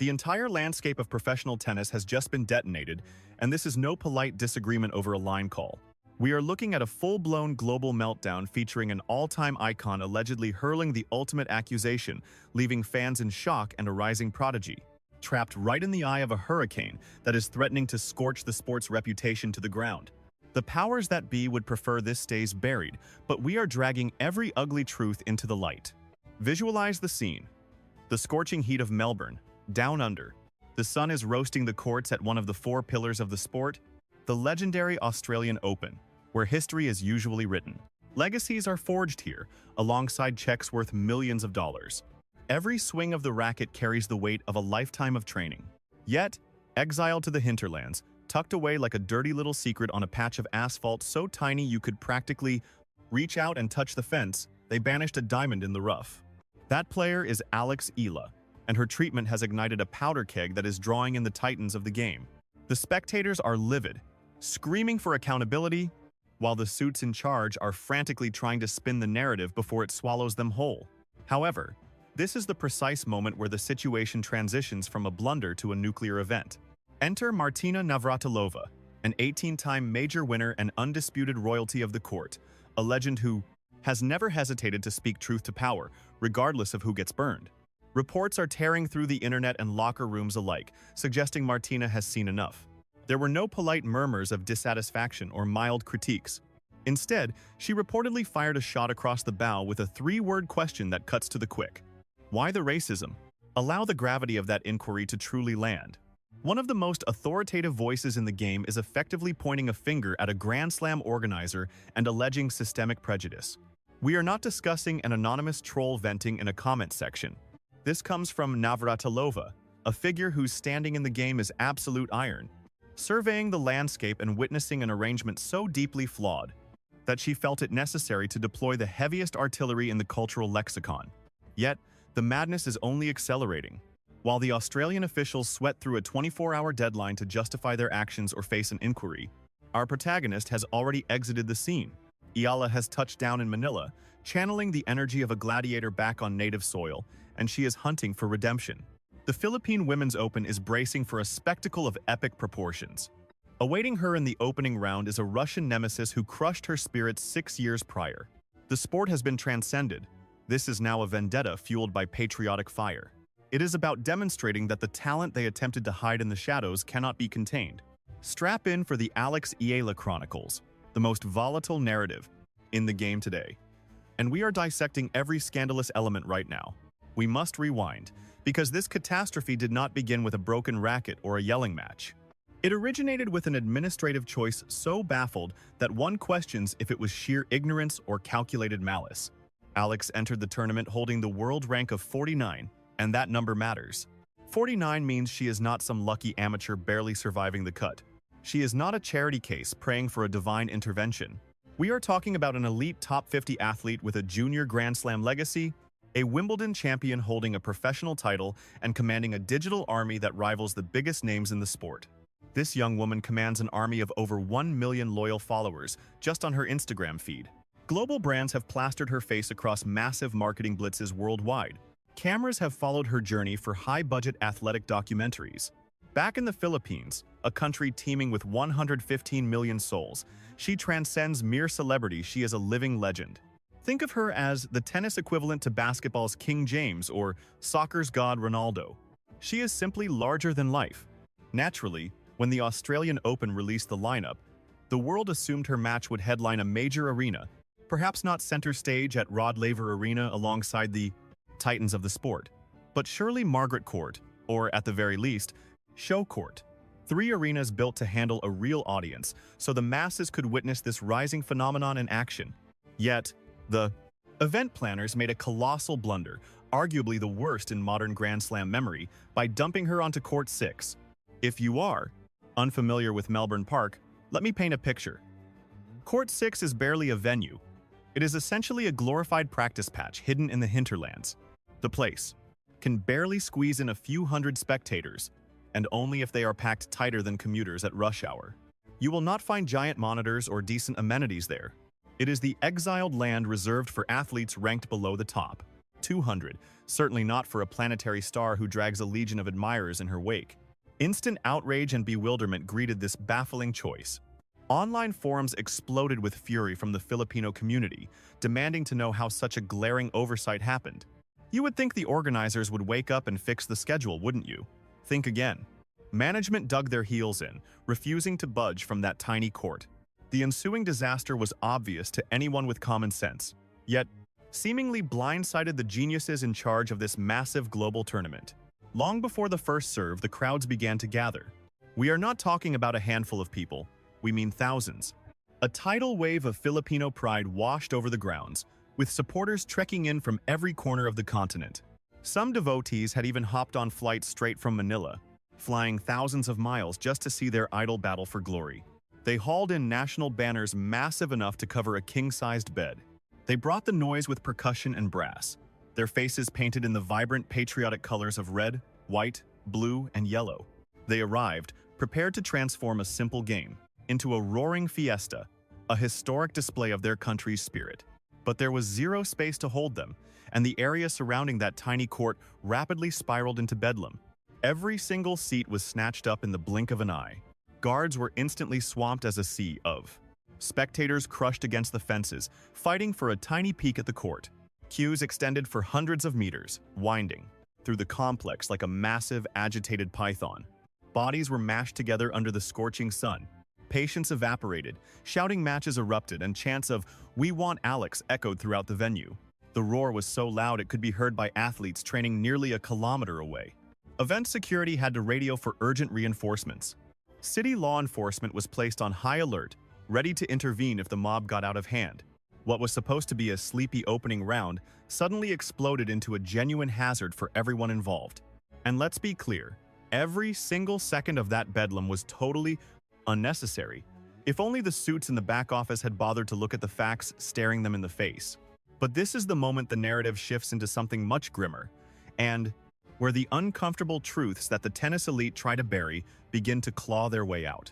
The entire landscape of professional tennis has just been detonated, and this is no polite disagreement over a line call. We are looking at a full-blown global meltdown featuring an all-time icon allegedly hurling the ultimate accusation, leaving fans in shock and a rising prodigy, trapped right in the eye of a hurricane that is threatening to scorch the sport's reputation to the ground. The powers that be would prefer this stays buried, but we are dragging every ugly truth into the light. Visualize the scene. The scorching heat of Melbourne, down under. The sun is roasting the courts at one of the four pillars of the sport, the legendary Australian Open, where history is usually written. Legacies are forged here, alongside checks worth millions of dollars. Every swing of the racket carries the weight of a lifetime of training. Yet, exiled to the hinterlands, tucked away like a dirty little secret on a patch of asphalt so tiny you could practically reach out and touch the fence, they banished a diamond in the rough. That player is Eala, and her treatment has ignited a powder keg that is drawing in the titans of the game. The spectators are livid, screaming for accountability, while the suits in charge are frantically trying to spin the narrative before it swallows them whole. However, this is the precise moment where the situation transitions from a blunder to a nuclear event. Enter Martina Navratilova, an 18-time major winner and undisputed royalty of the court, a legend who has never hesitated to speak truth to power, regardless of who gets burned. Reports are tearing through the internet and locker rooms alike, suggesting Martina has seen enough. There were no polite murmurs of dissatisfaction or mild critiques. Instead, she reportedly fired a shot across the bow with a three-word question that cuts to the quick. Why the racism? Allow the gravity of that inquiry to truly land. One of the most authoritative voices in the game is effectively pointing a finger at a Grand Slam organizer and alleging systemic prejudice. We are not discussing an anonymous troll venting in a comment section. This comes from Navratilova, a figure whose standing in the game is absolute iron, surveying the landscape and witnessing an arrangement so deeply flawed that she felt it necessary to deploy the heaviest artillery in the cultural lexicon. Yet, the madness is only accelerating. While the Australian officials sweat through a 24-hour deadline to justify their actions or face an inquiry, our protagonist has already exited the scene. Eala has touched down in Manila, channeling the energy of a gladiator back on native soil, and she is hunting for redemption. The Philippine Women's Open is bracing for a spectacle of epic proportions. Awaiting her in the opening round is a Russian nemesis who crushed her spirits 6 years prior. The sport has been transcended. This is now a vendetta fueled by patriotic fire. It is about demonstrating that the talent they attempted to hide in the shadows cannot be contained. Strap in for the Eala Chronicles, the most volatile narrative in the game today. And we are dissecting every scandalous element right now. We must rewind, because this catastrophe did not begin with a broken racket or a yelling match. It originated with an administrative choice so baffled that one questions if it was sheer ignorance or calculated malice. Alex entered the tournament holding the world rank of 49, and that number matters. 49 means she is not some lucky amateur barely surviving the cut. She is not a charity case praying for a divine intervention. We are talking about an elite top 50 athlete with a junior Grand Slam legacy, a Wimbledon champion holding a professional title and commanding a digital army that rivals the biggest names in the sport. This young woman commands an army of over 1 million loyal followers just on her Instagram feed. Global brands have plastered her face across massive marketing blitzes worldwide. Cameras have followed her journey for high-budget athletic documentaries. Back in the Philippines, a country teeming with 115 million souls, she transcends mere celebrity. She is a living legend. Think of her as the tennis equivalent to basketball's King James or soccer's god Ronaldo. She is simply larger than life. Naturally, when the Australian Open released the lineup, the world assumed her match would headline a major arena, perhaps not center stage at Rod Laver Arena alongside the titans of the sport, but surely Margaret Court, or at the very least, Show Court. 3 arenas built to handle a real audience, so the masses could witness this rising phenomenon in action. Yet, the event planners made a colossal blunder, arguably the worst in modern Grand Slam memory, by dumping her onto Court 6. If you are unfamiliar with Melbourne Park, let me paint a picture. Court 6 is barely a venue. It is essentially a glorified practice patch hidden in the hinterlands. The place can barely squeeze in a few hundred spectators, and only if they are packed tighter than commuters at rush hour. You will not find giant monitors or decent amenities there. It is the exiled land reserved for athletes ranked below the top. 200, certainly not for a planetary star who drags a legion of admirers in her wake. Instant outrage and bewilderment greeted this baffling choice. Online forums exploded with fury from the Filipino community, demanding to know how such a glaring oversight happened. You would think the organizers would wake up and fix the schedule, wouldn't you? Think again. Management dug their heels in, refusing to budge from that tiny court. The ensuing disaster was obvious to anyone with common sense, yet seemingly blindsided the geniuses in charge of this massive global tournament. Long before the first serve, the crowds began to gather. We are not talking about a handful of people, we mean thousands. A tidal wave of Filipino pride washed over the grounds, with supporters trekking in from every corner of the continent. Some devotees had even hopped on flights straight from Manila, flying thousands of miles just to see their idol battle for glory. They hauled in national banners massive enough to cover a king-sized bed. They brought the noise with percussion and brass, their faces painted in the vibrant patriotic colors of red, white, blue, and yellow. They arrived, prepared to transform a simple game into a roaring fiesta, a historic display of their country's spirit. But there was zero space to hold them, and the area surrounding that tiny court rapidly spiraled into bedlam. Every single seat was snatched up in the blink of an eye. Guards were instantly swamped as a sea of spectators crushed against the fences, fighting for a tiny peek at the court. Queues extended for hundreds of meters, winding through the complex like a massive, agitated python. Bodies were mashed together under the scorching sun. Patience evaporated, shouting matches erupted, and chants of "We want Alex" echoed throughout the venue. The roar was so loud it could be heard by athletes training nearly a kilometer away. Event security had to radio for urgent reinforcements. City law enforcement was placed on high alert, ready to intervene if the mob got out of hand. What was supposed to be a sleepy opening round suddenly exploded into a genuine hazard for everyone involved. And let's be clear, every single second of that bedlam was totally unnecessary. If only the suits in the back office had bothered to look at the facts staring them in the face. But this is the moment the narrative shifts into something much grimmer, and where the uncomfortable truths that the tennis elite try to bury begin to claw their way out.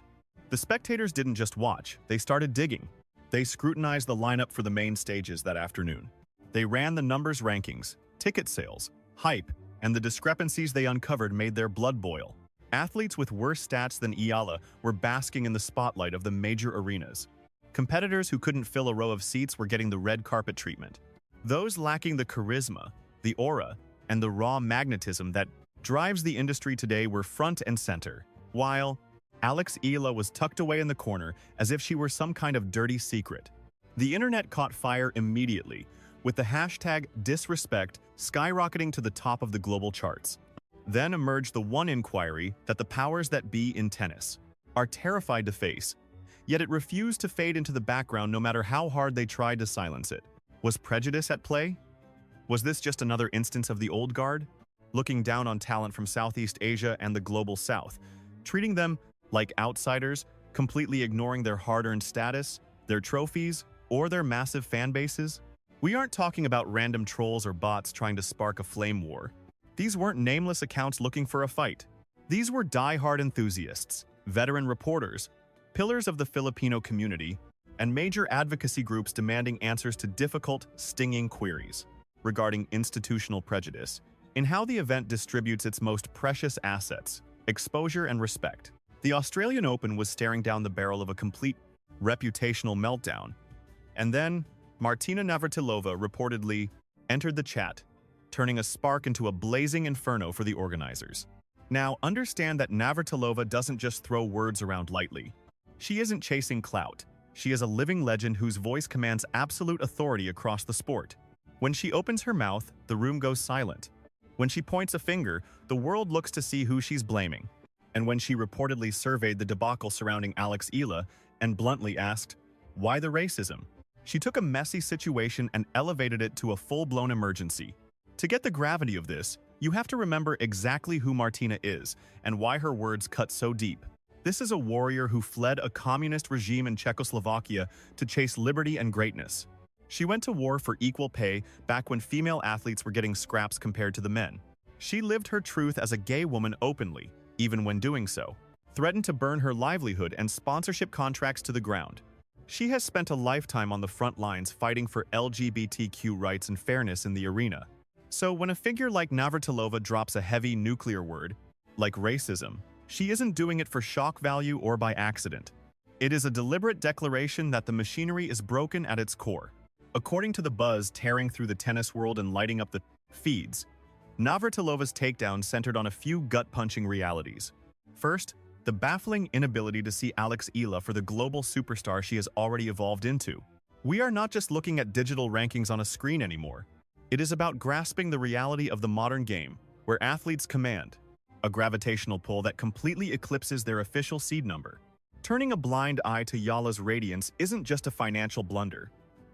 The spectators didn't just watch, they started digging. They scrutinized the lineup for the main stages that afternoon. They ran the numbers rankings, ticket sales, hype, and the discrepancies they uncovered made their blood boil. Athletes with worse stats than Eala were basking in the spotlight of the major arenas. Competitors who couldn't fill a row of seats were getting the red carpet treatment. Those lacking the charisma, the aura, and the raw magnetism that drives the industry today were front and center, while Alex Eala was tucked away in the corner as if she were some kind of dirty secret. The internet caught fire immediately, with the hashtag disrespect skyrocketing to the top of the global charts. Then emerged the one inquiry that the powers that be in tennis are terrified to face, yet it refused to fade into the background no matter how hard they tried to silence it. Was prejudice at play? Was this just another instance of the old guard, looking down on talent from Southeast Asia and the global South, treating them like outsiders, completely ignoring their hard-earned status, their trophies, or their massive fan bases? We aren't talking about random trolls or bots trying to spark a flame war. These weren't nameless accounts looking for a fight. These were die-hard enthusiasts, veteran reporters, pillars of the Filipino community, and major advocacy groups demanding answers to difficult, stinging queries regarding institutional prejudice in how the event distributes its most precious assets, exposure and respect. The Australian Open was staring down the barrel of a complete reputational meltdown. And then, Martina Navratilova reportedly entered the chat, turning a spark into a blazing inferno for the organizers. Now, understand that Navratilova doesn't just throw words around lightly. She isn't chasing clout. She is a living legend whose voice commands absolute authority across the sport. When she opens her mouth, the room goes silent. When she points a finger, the world looks to see who she's blaming. And when she reportedly surveyed the debacle surrounding Alex Eala and bluntly asked, "Why the racism?" She took a messy situation and elevated it to a full-blown emergency. To get the gravity of this, you have to remember exactly who Martina is and why her words cut so deep. This is a warrior who fled a communist regime in Czechoslovakia to chase liberty and greatness. She went to war for equal pay back when female athletes were getting scraps compared to the men. She lived her truth as a gay woman openly, even when doing so, threatened to burn her livelihood and sponsorship contracts to the ground. She has spent a lifetime on the front lines fighting for LGBTQ rights and fairness in the arena. So when a figure like Navratilova drops a heavy nuclear word, like racism, she isn't doing it for shock value or by accident. It is a deliberate declaration that the machinery is broken at its core. According to the buzz tearing through the tennis world and lighting up the feeds, Navratilova's takedown centered on a few gut-punching realities. First, the baffling inability to see Eala for the global superstar she has already evolved into. We are not just looking at digital rankings on a screen anymore. It is about grasping the reality of the modern game, where athletes command a gravitational pull that completely eclipses their official seed number. Turning a blind eye to Eala's radiance isn't just a financial blunder.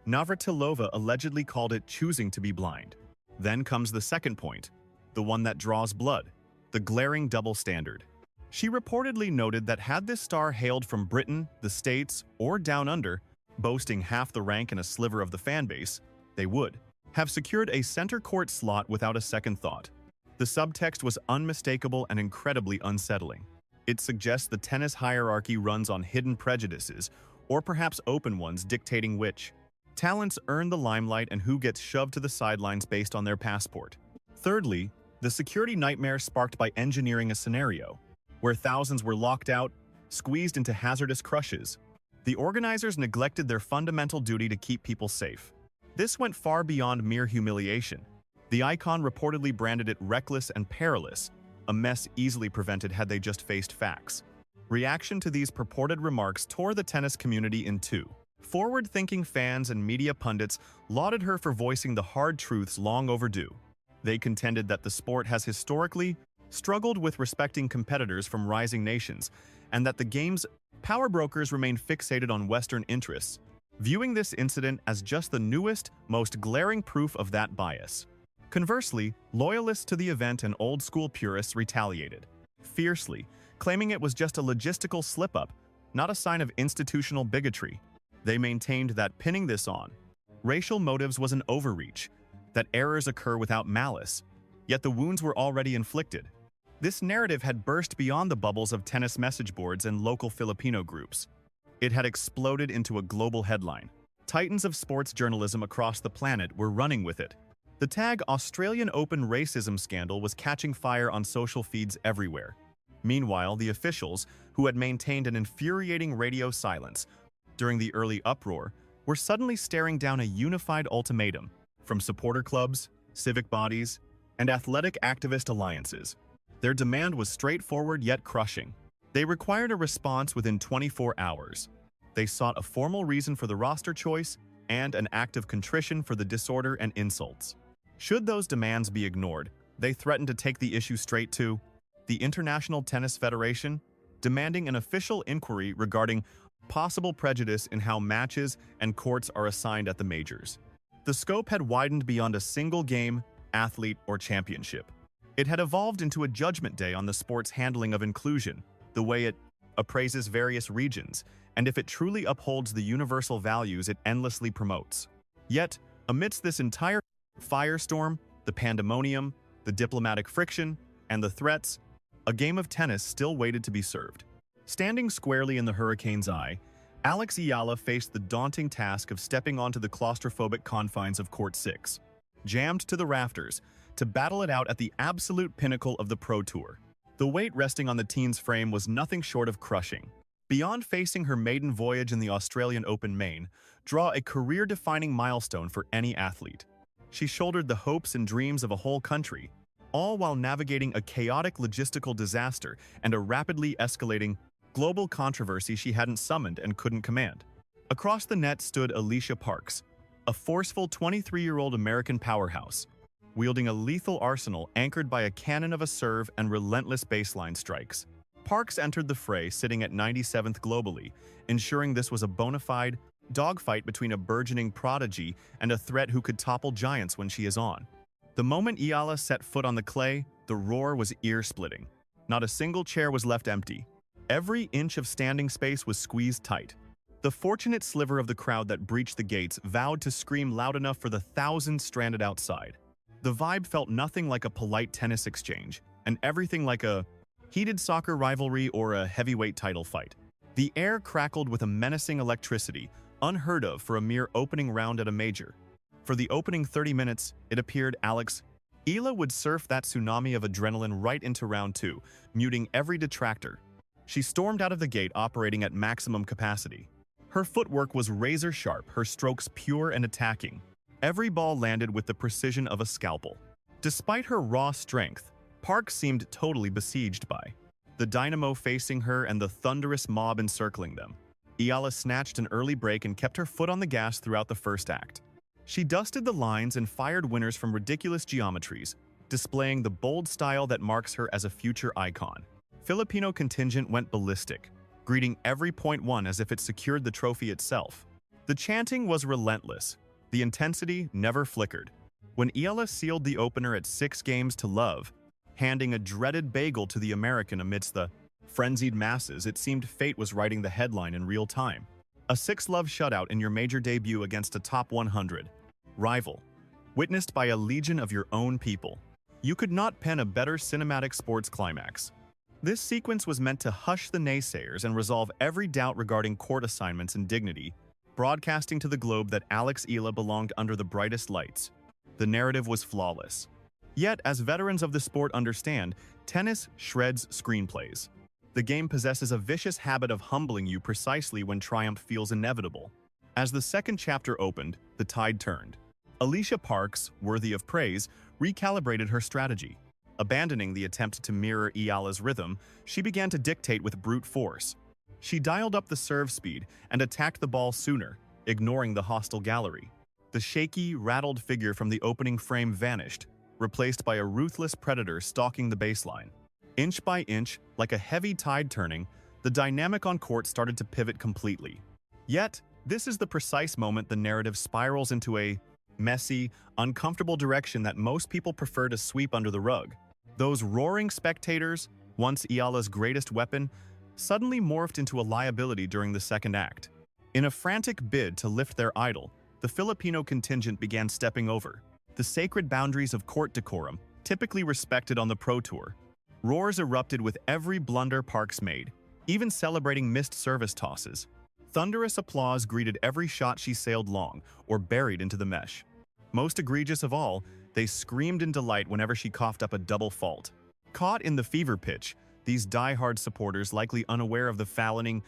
Navratilova allegedly called it choosing to be blind. Then comes the second point, the one that draws blood, the glaring double standard. She reportedly noted that had this star hailed from Britain, the States, or Down Under, boasting half the rank and a sliver of the fanbase, they would have secured a center court slot without a second thought. The subtext was unmistakable and incredibly unsettling. It suggests the tennis hierarchy runs on hidden prejudices, or perhaps open ones dictating which talents earn the limelight and who gets shoved to the sidelines based on their passport. Thirdly, the security nightmare sparked by engineering a scenario where thousands were locked out, squeezed into hazardous crushes. The organizers neglected their fundamental duty to keep people safe. This went far beyond mere humiliation. The icon reportedly branded it reckless and perilous, a mess easily prevented had they just faced facts. Reaction to these purported remarks tore the tennis community in two. Forward-thinking fans and media pundits lauded her for voicing the hard truths long overdue. They contended that the sport has historically struggled with respecting competitors from rising nations, and that the game's power brokers remain fixated on Western interests, viewing this incident as just the newest, most glaring proof of that bias. Conversely, loyalists to the event and old-school purists retaliated fiercely, claiming it was just a logistical slip-up, not a sign of institutional bigotry. They maintained that pinning this on racial motives was an overreach, that errors occur without malice, yet the wounds were already inflicted. This narrative had burst beyond the bubbles of tennis message boards and local Filipino groups. It had exploded into a global headline. Titans of sports journalism across the planet were running with it. The tag Australian Open racism scandal was catching fire on social feeds everywhere. Meanwhile, the officials, who had maintained an infuriating radio silence during the early uproar, were suddenly staring down a unified ultimatum from supporter clubs, civic bodies, and athletic activist alliances. Their demand was straightforward yet crushing. They required a response within 24 hours. They sought a formal reason for the roster choice and an act of contrition for the disorder and insults. Should those demands be ignored, they threatened to take the issue straight to the International Tennis Federation, demanding an official inquiry regarding possible prejudice in how matches and courts are assigned at the majors. The scope had widened beyond a single game, athlete, or championship. It had evolved into a judgment day on the sport's handling of inclusion, the way it appraises various regions, and if it truly upholds the universal values it endlessly promotes. Yet, amidst this entire firestorm, the pandemonium, the diplomatic friction, and the threats, a game of tennis still waited to be served. Standing squarely in the hurricane's eye, Eala faced the daunting task of stepping onto the claustrophobic confines of Court 6, jammed to the rafters, to battle it out at the absolute pinnacle of the Pro Tour. The weight resting on the teen's frame was nothing short of crushing. Beyond facing her maiden voyage in the Australian Open main, draw a career-defining milestone for any athlete. She shouldered the hopes and dreams of a whole country, all while navigating a chaotic logistical disaster and a rapidly escalating global controversy she hadn't summoned and couldn't command. Across the net stood Alicia Parks, a forceful 23-year-old American powerhouse, wielding a lethal arsenal anchored by a cannon of a serve and relentless baseline strikes. Parks entered the fray sitting at 97th globally, ensuring this was a bona fide dogfight between a burgeoning prodigy and a threat who could topple giants when she is on. The moment Eala set foot on the clay, the roar was ear-splitting. Not a single chair was left empty. Every inch of standing space was squeezed tight. The fortunate sliver of the crowd that breached the gates vowed to scream loud enough for the thousands stranded outside. The vibe felt nothing like a polite tennis exchange, and everything like a heated soccer rivalry or a heavyweight title fight. The air crackled with a menacing electricity, unheard of for a mere opening round at a major. For the opening 30 minutes, it appeared Eala would surf that tsunami of adrenaline right into round 2, muting every detractor. She stormed out of the gate operating at maximum capacity. Her footwork was razor-sharp, her strokes pure and attacking. Every ball landed with the precision of a scalpel. Despite her raw strength, Park seemed totally besieged by the dynamo facing her and the thunderous mob encircling them. Eala snatched an early break and kept her foot on the gas throughout the first act. She dusted the lines and fired winners from ridiculous geometries, displaying the bold style that marks her as a future icon. Filipino contingent went ballistic, greeting every point won as if it secured the trophy itself. The chanting was relentless. The intensity never flickered. When Eala sealed the opener at 6-0, handing a dreaded bagel to the American amidst the frenzied masses, it seemed fate was writing the headline in real time. A 6-love shutout in your major debut against a top 100 rival, witnessed by a legion of your own people. You could not pen a better cinematic sports climax. This sequence was meant to hush the naysayers and resolve every doubt regarding court assignments and dignity, broadcasting to the globe that Alex Eala belonged under the brightest lights. The narrative was flawless. Yet, as veterans of the sport understand, tennis shreds screenplays. The game possesses a vicious habit of humbling you precisely when triumph feels inevitable. As the second chapter opened, the tide turned. Alicia Parks, worthy of praise, recalibrated her strategy. Abandoning the attempt to mirror Eala's rhythm, she began to dictate with brute force. She dialed up the serve speed and attacked the ball sooner, ignoring the hostile gallery. The shaky, rattled figure from the opening frame vanished, replaced by a ruthless predator stalking the baseline. Inch by inch, like a heavy tide turning, the dynamic on court started to pivot completely. Yet, this is the precise moment the narrative spirals into a messy, uncomfortable direction that most people prefer to sweep under the rug. Those roaring spectators, once Eala's greatest weapon, suddenly morphed into a liability during the second act. In a frantic bid to lift their idol, the Filipino contingent began stepping over the sacred boundaries of court decorum, typically respected on the Pro Tour. Roars erupted with every blunder Parks made, even celebrating missed service tosses. Thunderous applause greeted every shot she sailed long or buried into the mesh. Most egregious of all, they screamed in delight whenever she coughed up a double fault. Caught in the fever pitch, these die-hard supporters, likely unaware of the fallowing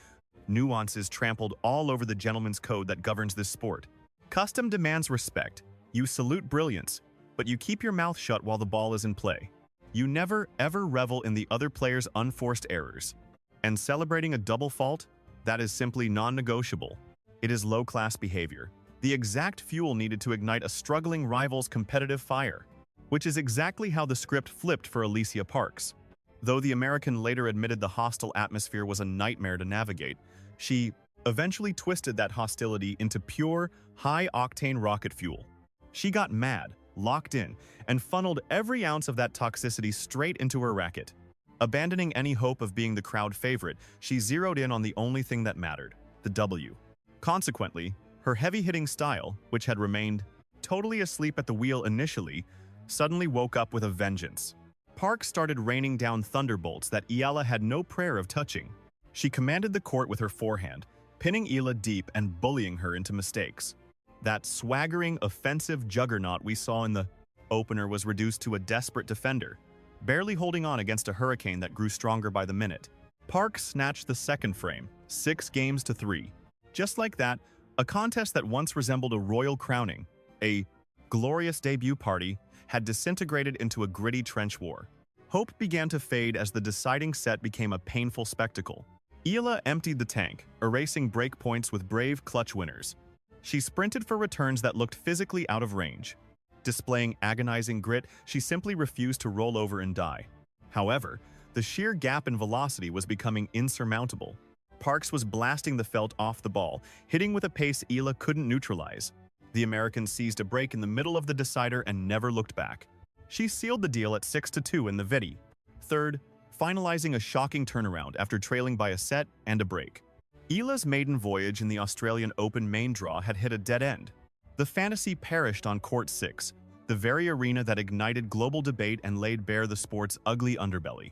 nuances trampled all over the gentleman's code that governs this sport. Custom demands respect. You salute brilliance, but you keep your mouth shut while the ball is in play. You never, ever revel in the other player's unforced errors. And celebrating a double fault? That is simply non-negotiable. It is low-class behavior, the exact fuel needed to ignite a struggling rival's competitive fire, which is exactly how the script flipped for Alicia Parks. Though the American later admitted the hostile atmosphere was a nightmare to navigate, she eventually twisted that hostility into pure, high-octane rocket fuel. She got mad, locked in, and funneled every ounce of that toxicity straight into her racket. Abandoning any hope of being the crowd favorite, she zeroed in on the only thing that mattered, the W. Consequently, her heavy-hitting style, which had remained totally asleep at the wheel initially, suddenly woke up with a vengeance. Park started raining down thunderbolts that Eala had no prayer of touching. She commanded the court with her forehand, pinning Eala deep and bullying her into mistakes. That swaggering, offensive juggernaut we saw in the opener was reduced to a desperate defender, barely holding on against a hurricane that grew stronger by the minute. Park snatched the second frame, 6-3. Just like that, a contest that once resembled a royal crowning, a glorious debut party, had disintegrated into a gritty trench war. Hope began to fade as the deciding set became a painful spectacle. Eala emptied the tank, erasing break points with brave clutch winners. She sprinted for returns that looked physically out of range. Displaying agonizing grit, she simply refused to roll over and die. However, the sheer gap in velocity was becoming insurmountable. Parks was blasting the felt off the ball, hitting with a pace Eala couldn't neutralize. The American seized a break in the middle of the decider and never looked back. She sealed the deal at 6-2 in the Vidi. Third, finalizing a shocking turnaround after trailing by a set and a break. Eala's maiden voyage in the Australian Open main draw had hit a dead end. The fantasy perished on Court 6, the very arena that ignited global debate and laid bare the sport's ugly underbelly.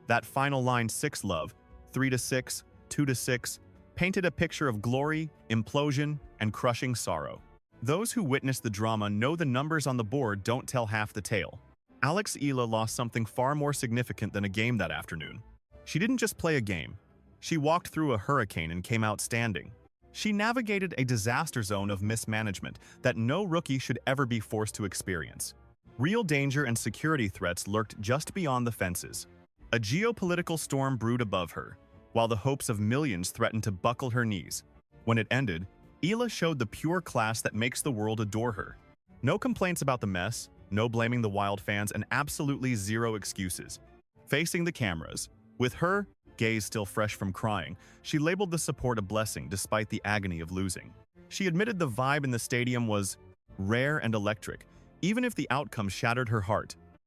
That final line 6-love, 3-6, 2-6, painted a picture of glory, implosion, and crushing sorrow. Those who witness the drama know the numbers on the board don't tell half the tale. Eala lost something far more significant than a game that afternoon. She didn't just play a game. She walked through a hurricane and came out standing. She navigated a disaster zone of mismanagement that no rookie should ever be forced to experience. Real danger and security threats lurked just beyond the fences. A geopolitical storm brewed above her, while the hopes of millions threatened to buckle her knees. When it ended, Eala showed the pure class that makes the world adore her. No complaints about the mess, no blaming the wild fans, and absolutely zero excuses. Facing the cameras, with her gaze still fresh from crying, she labeled the support a blessing despite the agony of losing. She admitted the vibe in the stadium was rare and electric, even if the outcome shattered her heart.